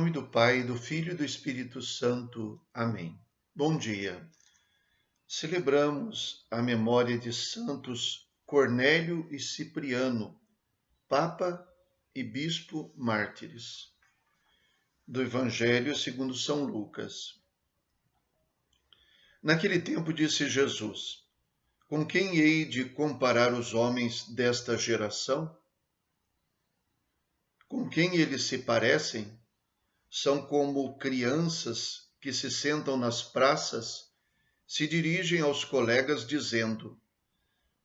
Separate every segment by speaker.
Speaker 1: nome do Pai, do Filho e do Espírito Santo. Amém. Bom dia. Celebramos a memória de Santos Cornélio e Cipriano, Papa e Bispo mártires. Do Evangelho segundo São Lucas. Naquele tempo disse Jesus: Com quem hei de comparar os homens desta geração? Com quem eles se parecem? São como crianças que se sentam nas praças, se dirigem aos colegas dizendo: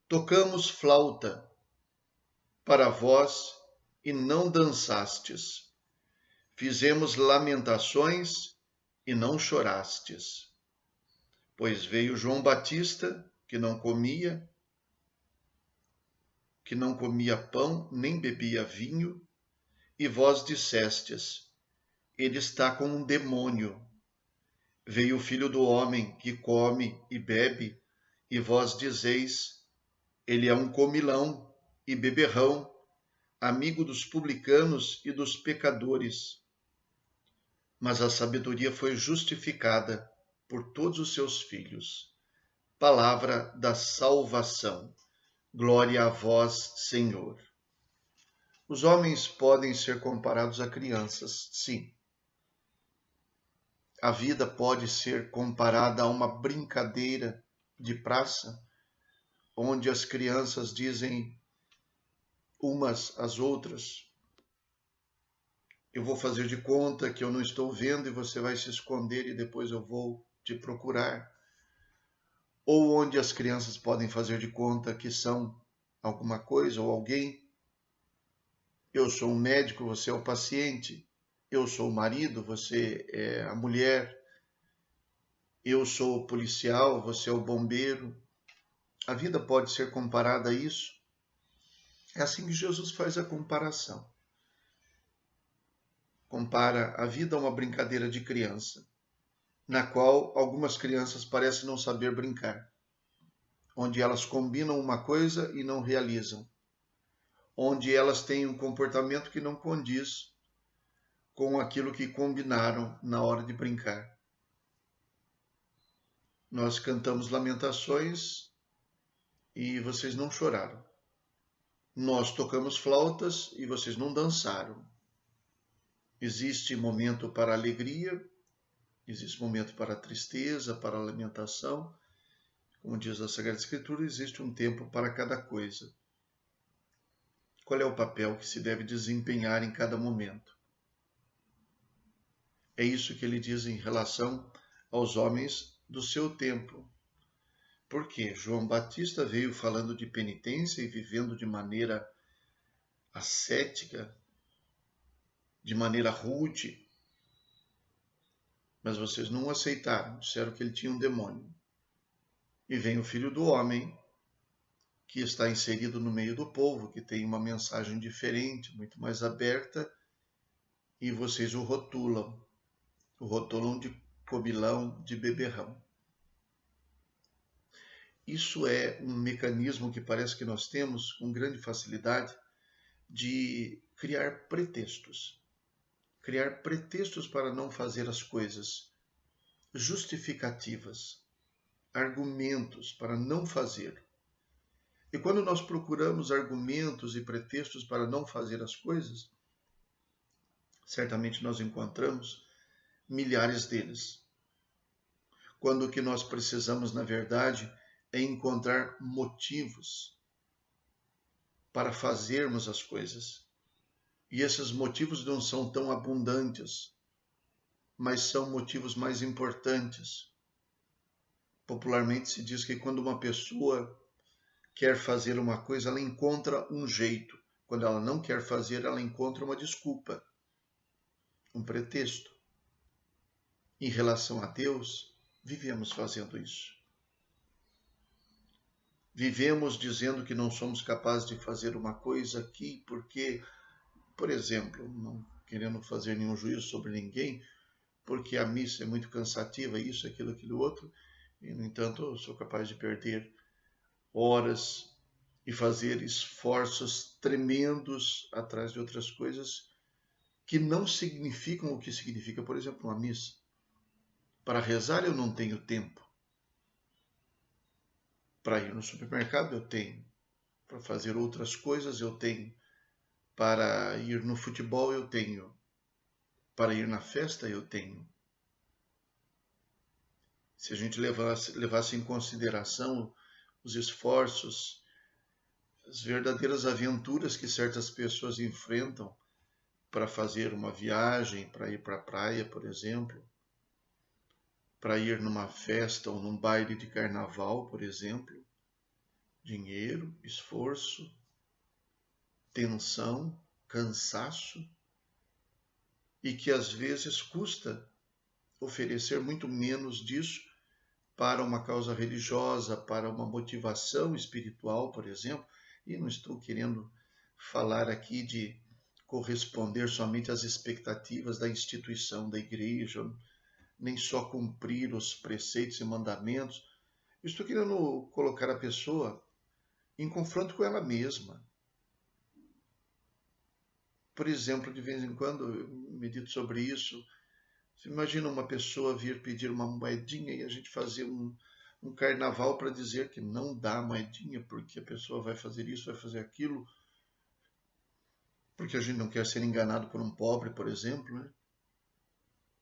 Speaker 1: Tocamos flauta para vós e não dançastes. Fizemos lamentações e não chorastes. Pois veio João Batista, que não comia pão, nem bebia vinho, e vós dissestes: Ele está com um demônio. Veio o Filho do Homem, que come e bebe, e vós dizeis: Ele é um comilão e beberrão, amigo dos publicanos e dos pecadores. Mas a sabedoria foi justificada por todos os seus filhos. Palavra da salvação. Glória a vós, Senhor. Os homens podem ser comparados a crianças, sim. A vida pode ser comparada a uma brincadeira de praça, onde as crianças dizem umas às outras: eu vou fazer de conta que eu não estou vendo e você vai se esconder e depois eu vou te procurar. Ou onde as crianças podem fazer de conta que são alguma coisa ou alguém. Eu sou um médico, você é o paciente. Eu sou o marido, você é a mulher. Eu sou o policial, você é o bombeiro. A vida pode ser comparada a isso. É assim que Jesus faz a comparação. Compara a vida a uma brincadeira de criança, na qual algumas crianças parecem não saber brincar, onde elas combinam uma coisa e não realizam, onde elas têm um comportamento que não condiz com aquilo que combinaram na hora de brincar. Nós cantamos lamentações e vocês não choraram. Nós tocamos flautas e vocês não dançaram. Existe momento para alegria, existe momento para tristeza, para lamentação. Como diz a Sagrada Escritura, existe um tempo para cada coisa. Qual é o papel que se deve desempenhar em cada momento? É isso que ele diz em relação aos homens do seu tempo. Porque João Batista veio falando de penitência e vivendo de maneira ascética, de maneira rude. Mas vocês não o aceitaram, disseram que ele tinha um demônio. E vem o Filho do Homem, que está inserido no meio do povo, que tem uma mensagem diferente, muito mais aberta, e vocês o rotulam de comilão, de beberrão. Isso é um mecanismo que parece que nós temos com grande facilidade de criar pretextos para não fazer as coisas, justificativas, argumentos para não fazer. E quando nós procuramos argumentos e pretextos para não fazer as coisas, certamente nós encontramos milhares deles. Quando o que nós precisamos, na verdade, é encontrar motivos para fazermos as coisas. E esses motivos não são tão abundantes, mas são motivos mais importantes. Popularmente se diz que quando uma pessoa quer fazer uma coisa, ela encontra um jeito. Quando ela não quer fazer, ela encontra uma desculpa, um pretexto. Em relação a Deus, vivemos fazendo isso. Vivemos dizendo que não somos capazes de fazer uma coisa aqui porque, por exemplo, não querendo fazer nenhum juízo sobre ninguém, porque a missa é muito cansativa, isso, aquilo outro, e, no entanto, eu sou capaz de perder horas e fazer esforços tremendos atrás de outras coisas que não significam o que significa, por exemplo, uma missa. Para rezar eu não tenho tempo. Para ir no supermercado eu tenho. Para fazer outras coisas eu tenho. Para ir no futebol eu tenho. Para ir na festa eu tenho. Se a gente levasse em consideração os esforços, as verdadeiras aventuras que certas pessoas enfrentam para fazer uma viagem, para ir para a praia, por exemplo, para ir numa festa ou num baile de carnaval, por exemplo, dinheiro, esforço, tensão, cansaço, e que às vezes custa oferecer muito menos disso para uma causa religiosa, para uma motivação espiritual, por exemplo. E não estou querendo falar aqui de corresponder somente às expectativas da instituição da igreja, nem só cumprir os preceitos e mandamentos. Eu estou querendo colocar a pessoa em confronto com ela mesma. Por exemplo, de vez em quando eu medito sobre isso. Você imagina uma pessoa vir pedir uma moedinha e a gente fazer um carnaval para dizer que não dá moedinha porque a pessoa vai fazer isso, vai fazer aquilo, porque a gente não quer ser enganado por um pobre, por exemplo, né?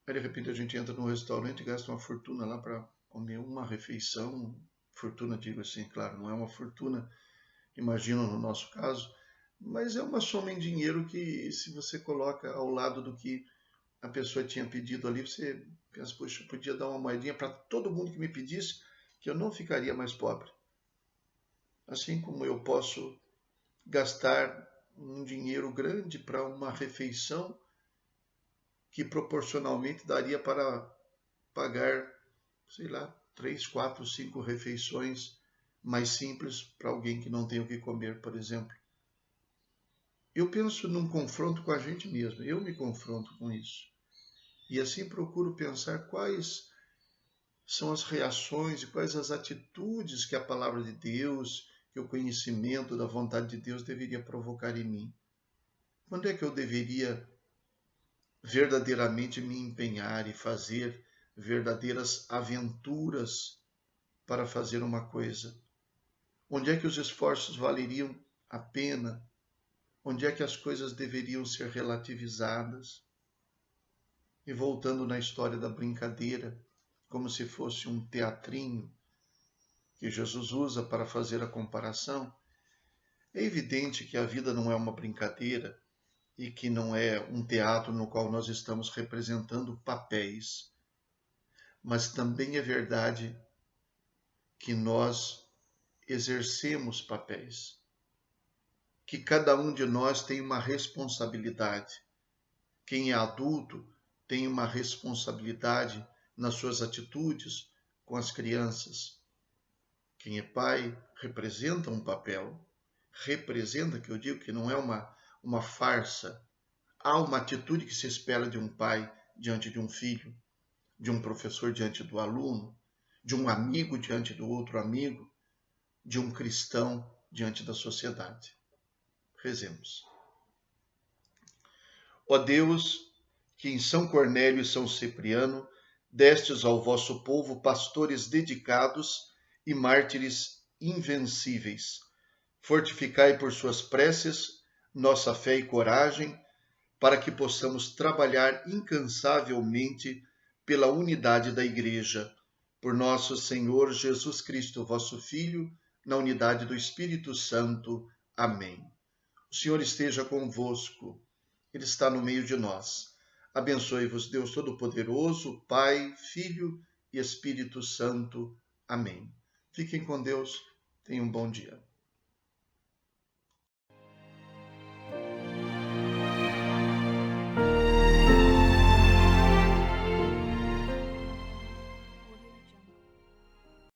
Speaker 1: Aí de repente a gente entra num restaurante e gasta uma fortuna lá para comer uma refeição. Fortuna, digo assim, claro, não é uma fortuna, imagino no nosso caso, mas é uma soma em dinheiro que, se você coloca ao lado do que a pessoa tinha pedido ali, você pensa, poxa, eu podia dar uma moedinha para todo mundo que me pedisse, que eu não ficaria mais pobre. Assim como eu posso gastar um dinheiro grande para uma refeição que proporcionalmente daria para pagar, sei lá, 3, 4, 5 refeições mais simples para alguém que não tem o que comer, por exemplo. Eu penso num confronto com a gente mesmo, eu me confronto com isso. E assim procuro pensar quais são as reações e quais as atitudes que a palavra de Deus, que o conhecimento da vontade de Deus deveria provocar em mim. Quando é que eu deveria verdadeiramente me empenhar e fazer verdadeiras aventuras para fazer uma coisa? Onde é que os esforços valeriam a pena? Onde é que as coisas deveriam ser relativizadas? E voltando na história da brincadeira, como se fosse um teatrinho que Jesus usa para fazer a comparação, é evidente que a vida não é uma brincadeira e que não é um teatro no qual nós estamos representando papéis, mas também é verdade que nós exercemos papéis, que cada um de nós tem uma responsabilidade. Quem é adulto tem uma responsabilidade nas suas atitudes com as crianças. Quem é pai representa um papel, representa, que eu digo que não é uma farsa. Há uma atitude que se espera de um pai diante de um filho, de um professor diante do aluno, de um amigo diante do outro amigo, de um cristão diante da sociedade. Rezemos. Ó Deus, que em São Cornélio e São Cipriano destes ao vosso povo pastores dedicados e mártires invencíveis, fortificai por suas preces nossa fé e coragem, para que possamos trabalhar incansavelmente pela unidade da Igreja, por nosso Senhor Jesus Cristo, vosso Filho, na unidade do Espírito Santo. Amém. O Senhor esteja convosco, Ele está no meio de nós. Abençoe-vos Deus Todo-Poderoso, Pai, Filho e Espírito Santo. Amém. Fiquem com Deus, tenham um bom dia.